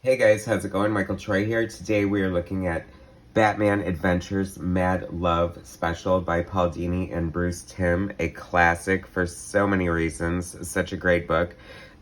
Hey guys, how's it going? Michael Troy here. Today we are looking at Batman Adventures Mad Love Special by Paul Dini and Bruce Timm, a classic for so many reasons. Such a great book.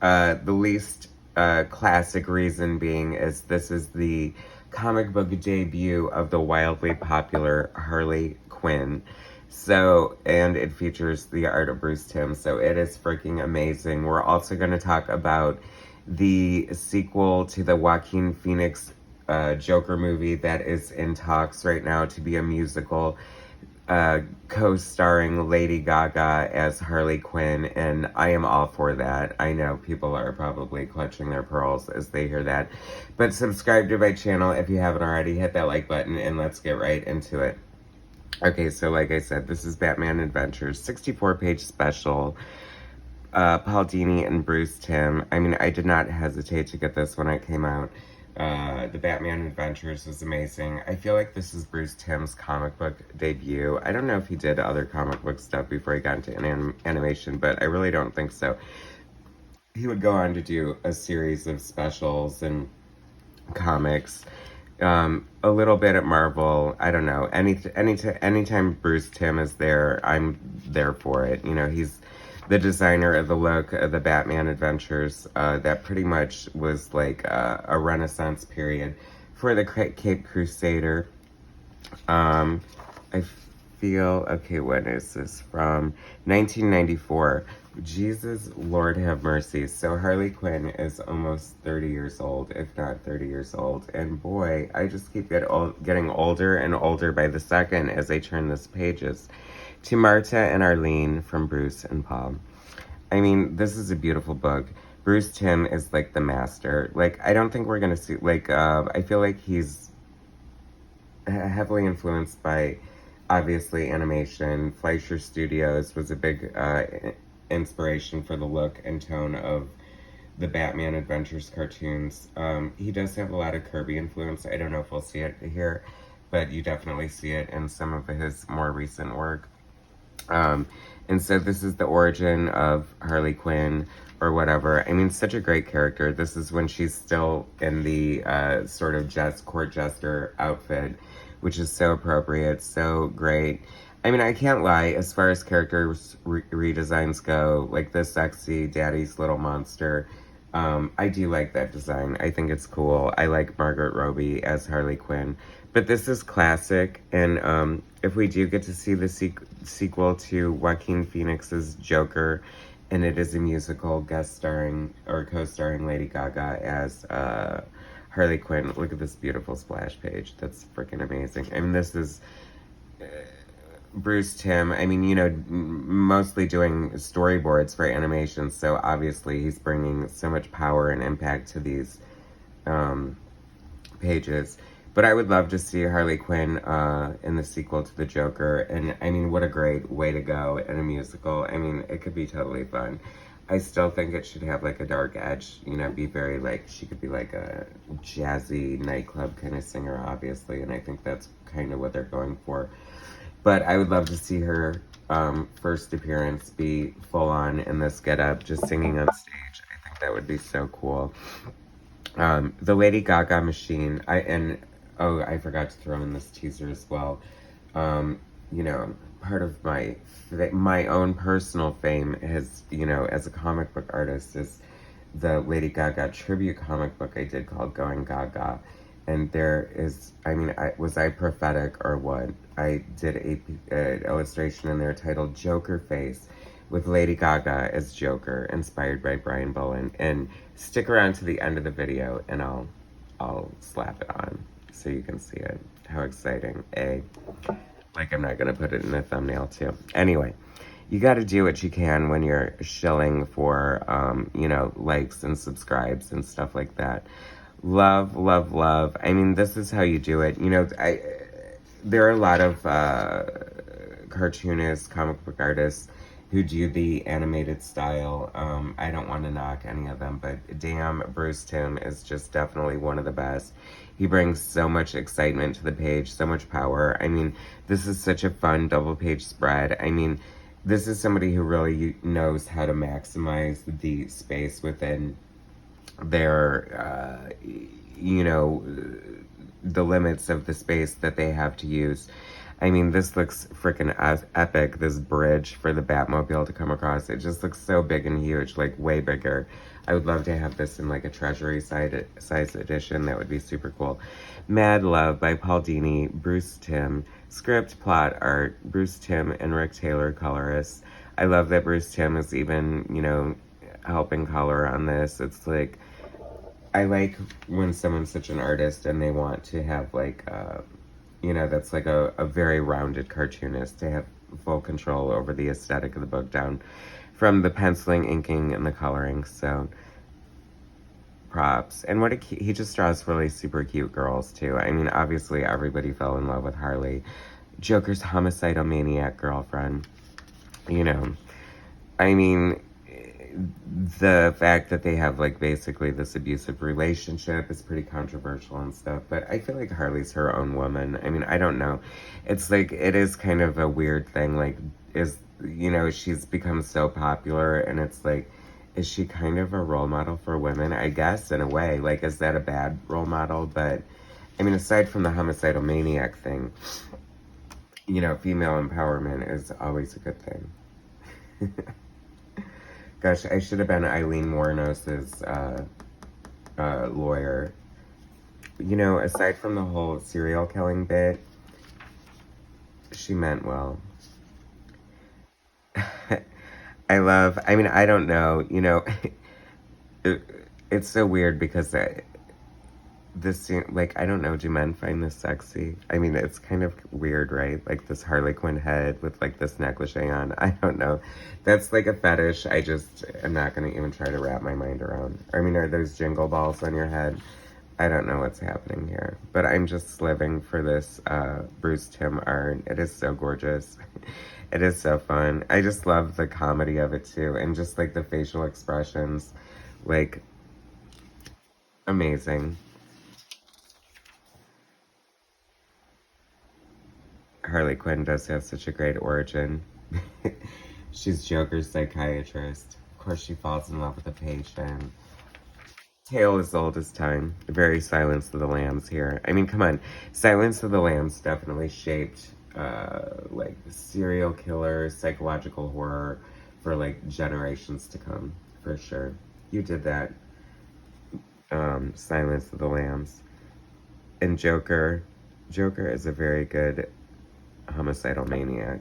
The least classic reason being is this is the comic book debut of the wildly popular Harley Quinn. So, and it features the art of Bruce Timm, so it is freaking amazing. We're also going to talk about the sequel to the Joaquin Phoenix Joker movie that is in talks right now to be a musical, co-starring Lady Gaga as Harley Quinn, and I am all for that. I know people are probably clutching their pearls as they hear that, but subscribe to my channel if you haven't already. Hit that like button, and let's get right into it. Okay, so like I said, this is Batman Adventures, 64-page special. Paul Dini and Bruce Timm. I mean, I did not hesitate to get this when it came out. The Batman Adventures was amazing. I feel like this is Bruce Timm's comic book debut. I don't know if he did other comic book stuff before he got into animation, but I really don't think so. He would go on to do a series of specials and comics. A little bit at Marvel. I don't know. Anytime Bruce Timm is there, I'm there for it. You know, he's the designer of the look of the Batman Adventures. That pretty much was like a Renaissance period for the Cape Crusader. I feel, okay, when is this from? 1994. Jesus, Lord have mercy. So Harley Quinn is almost 30 years old, if not 30 years old. And boy, I just keep getting older and older by the second as I turn these pages. To Marta and Arlene from Bruce and Paul. I mean, this is a beautiful book. Bruce Timm is like the master. Like, I don't think we're gonna see, like, I feel like he's heavily influenced by, obviously, animation. Fleischer Studios was a big inspiration for the look and tone of the Batman Adventures cartoons. He does have a lot of Kirby influence. I don't know if we'll see it here, but you definitely see it in some of his more recent work. And so this is the origin of Harley Quinn or whatever. I mean, such a great character. This is when she's still in the sort of court jester outfit, which is so appropriate, so great. I mean, I can't lie, as far as characters redesigns go, like the sexy daddy's little monster, I do like that design. I think it's cool. I like Margaret Robbie as Harley Quinn. But this is classic, and if we do get to see the sequel to Joaquin Phoenix's Joker, and it is a musical guest starring or co-starring Lady Gaga as Harley Quinn. Look at this beautiful splash page. That's freaking amazing. I mean, this is Bruce Timm. I mean, you know, mostly doing storyboards for animation, so obviously he's bringing so much power and impact to these pages. But I would love to see Harley Quinn in the sequel to the Joker. And I mean, what a great way to go in a musical. I mean, it could be totally fun. I still think it should have like a dark edge, you know, be very like, she could be like a jazzy nightclub kind of singer, obviously. And I think that's kind of what they're going for. But I would love to see her first appearance be full on in this getup, just singing on stage. I think that would be so cool. The Lady Gaga machine, oh, I forgot to throw in this teaser as well. You know, part of my own personal fame has, you know, as a comic book artist, is the Lady Gaga tribute comic book I did called Going Gaga. And there is, I mean, was I prophetic or what? I did an illustration in there titled Joker Face with Lady Gaga as Joker, inspired by Brian Bowen. And stick around to the end of the video and I'll slap it on so you can see it. How exciting. Like, I'm not gonna put it in the thumbnail too. Anyway, you gotta do what you can when you're shilling for, you know, likes and subscribes and stuff like that. Love, love, love. I mean, this is how you do it. You know, there are a lot of cartoonists, comic book artists who do the animated style. I don't want to knock any of them, but damn, Bruce Timm is just definitely one of the best. He brings so much excitement to the page, so much power. I mean, this is such a fun double-page spread. I mean, this is somebody who really knows how to maximize the space within their you know, the limits of the space that they have to use. I mean, this looks freaking epic, this bridge for the Batmobile to come across. It just looks so big and huge, like way bigger. I would love to have this in like a treasury size edition. That would be super cool. Mad Love by Paul Dini, Bruce Timm. Script, plot, art, Bruce Timm and Rick Taylor, colorists. I love that Bruce Timm is even, you know, helping color on this. It's like, I like when someone's such an artist and they want to have like, you know, that's like a very rounded cartoonist to have full control over the aesthetic of the book down from the penciling, inking, and the coloring. So props. And what a he just draws really super cute girls too. I mean, obviously everybody fell in love with Harley. Joker's homicidal maniac girlfriend. You know, I mean, the fact that they have like basically this abusive relationship is pretty controversial and stuff, but I feel like Harley's her own woman. I mean, I don't know. It's like, it is kind of a weird thing, like, is, you know, she's become so popular and it's like, is she kind of a role model for women? I guess in a way, like, is that a bad role model? But I mean, aside from the homicidal maniac thing, you know, female empowerment is always a good thing. Gosh, I should have been Eileen Wuornos's lawyer. You know, aside from the whole serial killing bit, she meant well. I mean, I don't know, you know, it's so weird because this, like, I don't know, do men find this sexy? I mean, it's kind of weird, right? Like this Harley Quinn head with like this negligee on. I don't know. That's like a fetish. I just am not going to even try to wrap my mind around. I mean, are those jingle balls on your head? I don't know what's happening here. But I'm just living for this Bruce Timm art. It is so gorgeous. It is so fun. I just love the comedy of it too. And just like the facial expressions. Like, amazing. Harley Quinn does have such a great origin. She's Joker's psychiatrist. Of course, she falls in love with a patient. Tale as old as time. Very Silence of the Lambs here. I mean, come on. Silence of the Lambs definitely shaped, like, serial killer, psychological horror for, like, generations to come. For sure. You did that. Silence of the Lambs. And Joker. Joker is a very good homicidal maniac.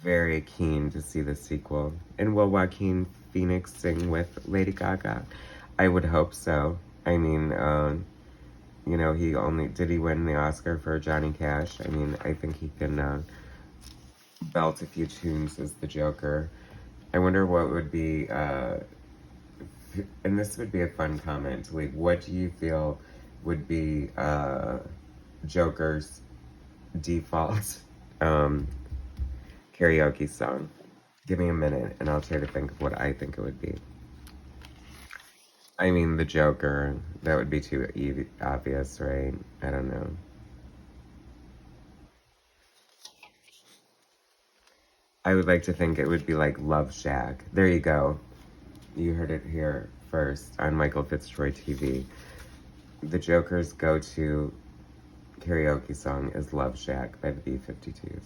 Very keen to see the sequel. And will Joaquin Phoenix sing with Lady Gaga? I would hope so. I mean, you know, did he win the Oscar for Johnny Cash? I mean, I think he can belt a few tunes as the Joker. I wonder what would be, and this would be a fun comment to leave. What do you feel would be Joker's default karaoke song? Give me a minute and I'll try to think of what I think it would be. I mean, the Joker, that would be too obvious, right? I don't know. I would like to think it would be like Love Shack. There you go. You heard it here first on MichaelFitzTroytv. The Joker's go-to karaoke song is Love Shack by the B-52s.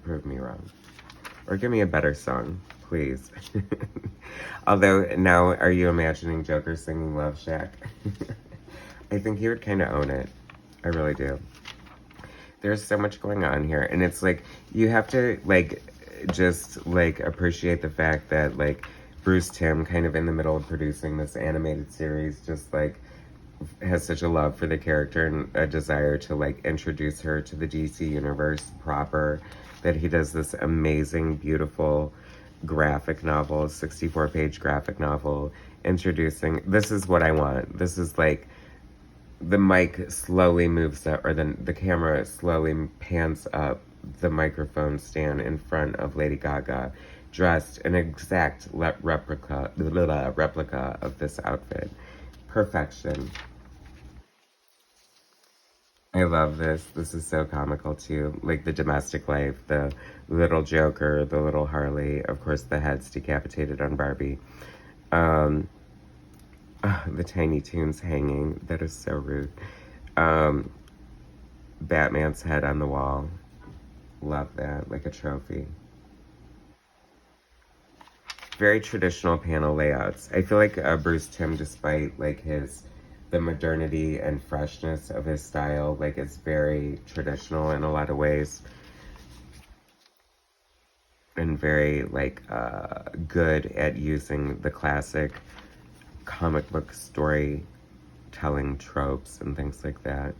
Prove me wrong. Or give me a better song, please. Although, now, are you imagining Joker singing Love Shack? I think he would kind of own it. I really do. There's so much going on here. And it's like, you have to, like, just, like, appreciate the fact that, like, Bruce Timm, kind of in the middle of producing this animated series, just, like, has such a love for the character and a desire to, like, introduce her to the DC universe proper, that he does this amazing, beautiful graphic novel, 64-page graphic novel, introducing, this is what I want. This is like, the mic slowly moves up, or the camera slowly pans up the microphone stand in front of Lady Gaga, dressed an exact replica of this outfit. Perfection. I love this. This is so comical too. Like the domestic life, the little Joker, the little Harley, of course the head's decapitated on Barbie. The Tiny Toons hanging. That is so rude. Batman's head on the wall. Love that, like a trophy. Very traditional panel layouts. I feel like Bruce Timm, despite like the modernity and freshness of his style, like it's very traditional in a lot of ways. And very like good at using the classic comic book storytelling tropes and things like that.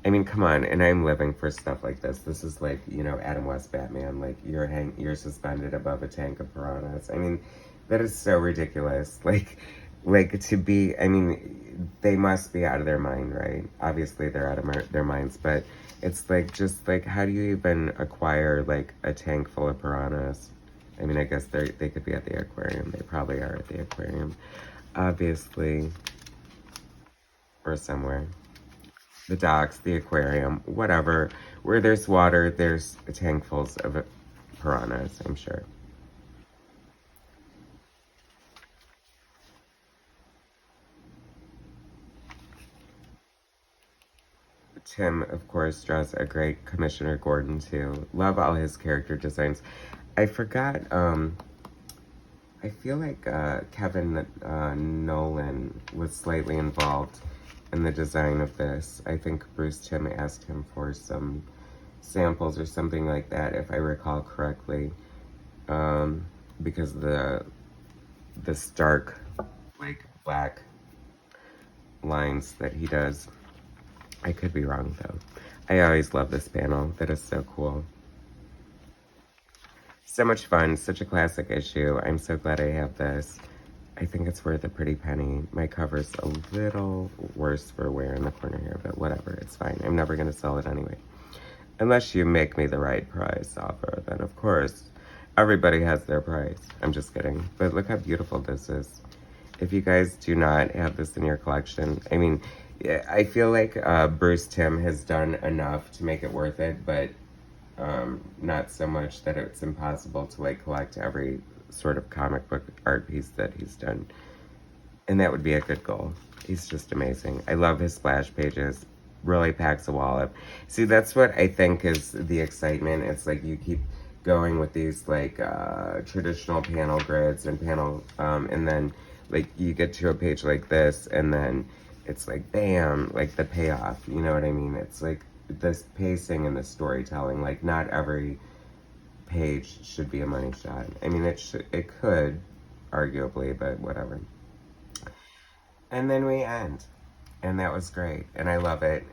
I mean, come on, and I'm living for stuff like this. This is like, you know, Adam West Batman, like you're suspended above a tank of piranhas. I mean, that is so ridiculous. Like to be, I mean, they must be out of their mind, right? Obviously they're out of their minds, but it's like, just like, how do you even acquire like a tank full of piranhas? I mean, I guess they could be at the aquarium. They probably are at the aquarium, obviously, or somewhere. The docks, the aquarium, whatever. Where there's water, there's tankfuls of piranhas, I'm sure. Tim, of course, draws a great Commissioner Gordon, too. Love all his character designs. I forgot, I feel like Kevin Nolan was slightly involved in the design of this. I think Bruce Timm asked him for some samples or something like that, if I recall correctly, because the stark, like, black lines that he does. I could be wrong, though. I always love this panel. That is so cool. So much fun. Such a classic issue. I'm so glad I have this. I think it's worth a pretty penny. My cover's a little worse for wear in the corner here, but whatever. It's fine. I'm never going to sell it anyway. Unless you make me the right price offer, then of course, everybody has their price. I'm just kidding. But look how beautiful this is. If you guys do not have this in your collection, I mean, I feel like Bruce Timm has done enough to make it worth it, but not so much that it's impossible to like collect every sort of comic book art piece that he's done. And that would be a good goal. He's just amazing. I love his splash pages. Really packs a wallop. See, that's what I think is the excitement. It's like you keep going with these like traditional panel grids and and then like you get to a page like this and then it's like bam, like the payoff, you know what I mean? It's like this pacing and the storytelling, like not every page should be a money shot. I mean, it could, arguably, but whatever. And then we end. And that was great. And I love it.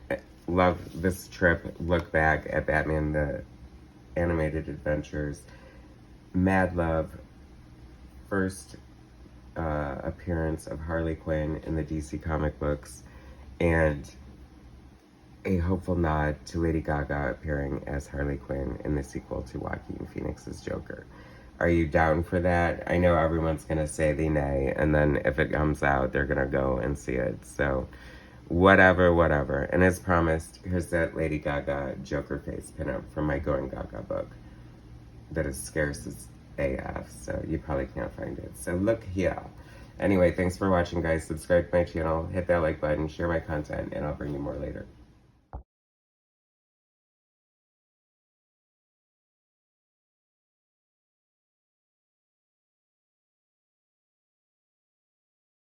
Love this trip, look back at Batman the Animated Adventures. Mad love. First appearance of Harley Quinn in the DC comic books. And a hopeful nod to Lady Gaga appearing as Harley Quinn in the sequel to Joaquin Phoenix's Joker. Are you down for that? I know everyone's going to say they nay, and then if it comes out, they're going to go and see it. So, whatever. And as promised, here's that Lady Gaga Joker face pinup from my Going Gaga book that is scarce as AF, so you probably can't find it. So look here. Anyway, thanks for watching, guys. Subscribe to my channel, hit that like button, share my content, and I'll bring you more later.